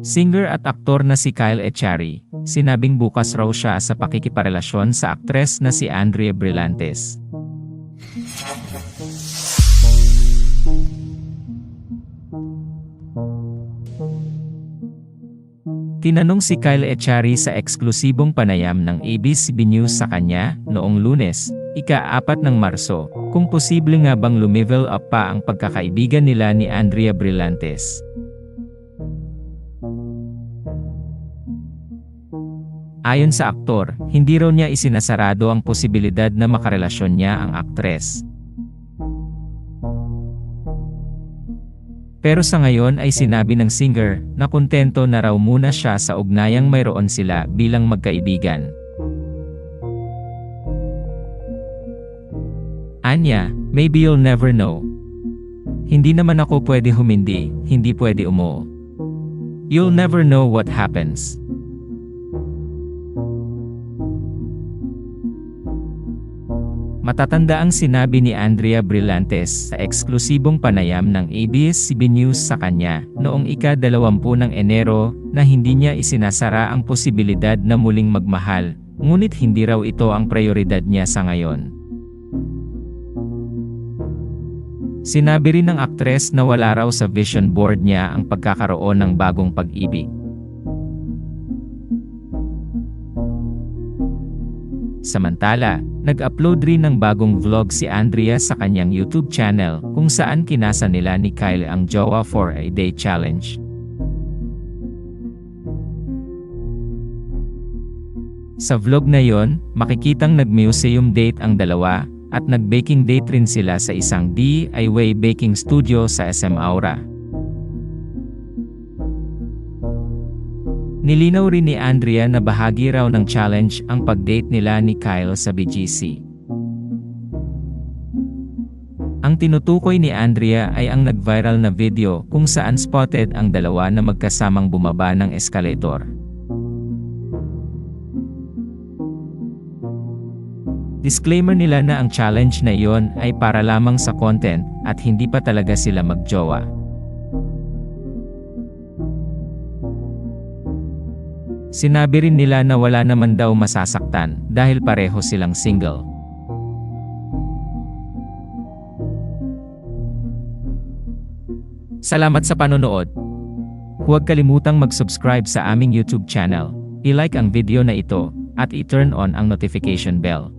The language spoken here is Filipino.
Singer at aktor na si Kyle Echari, sinabing bukas raw siya sa pakikiparelasyon sa aktres na si Andrea Brillantes. Tinanong si Kyle Echari sa eksklusibong panayam ng ABS-CBN News sa kanya, noong Lunes, ika-4 ng Marso, kung posible nga bang lumivel up pa ang pagkakaibigan nila ni Andrea Brillantes. Ayon sa aktor, hindi raw niya isinasarado ang posibilidad na makarelasyon niya ang aktres. Pero sa ngayon ay sinabi ng singer na kontento na raw muna siya sa ugnayang mayroon sila bilang magkaibigan. Anya, maybe you'll never know. Hindi naman ako pwede humindi, hindi pwede umuo. You'll never know what happens. Matatanda ang sinabi ni Andrea Brillantes sa eksklusibong panayam ng ABS-CBN News sa kanya noong ika-20 ng Enero na hindi niya isinasara ang posibilidad na muling magmahal, ngunit hindi raw ito ang prioridad niya sa ngayon. Sinabi rin ng aktres na wala raw sa vision board niya ang pagkakaroon ng bagong pag-ibig. Samantala, nag-upload rin ng bagong vlog si Andrea sa kanyang YouTube channel kung saan kinasa nila ni Kyle ang jowa for a day challenge. Sa vlog na yon, makikitang nag-museum date ang dalawa at nag-baking date rin sila sa isang DIY baking studio sa SM Aura. Nilinaw rin ni Andrea na bahagi raw ng challenge ang pag-date nila ni Kyle sa BGC. Ang tinutukoy ni Andrea ay ang nag-viral na video kung saan spotted ang dalawa na magkasamang bumaba ng escalator. Disclaimer nila na ang challenge na iyon ay para lamang sa content at hindi pa talaga sila magjowa. Sinabi rin nila na wala naman daw masasaktan dahil pareho silang single. Salamat sa panonood. Huwag kalimutang mag-subscribe sa aming YouTube channel, i-like ang video na ito, at i-turn on ang notification bell.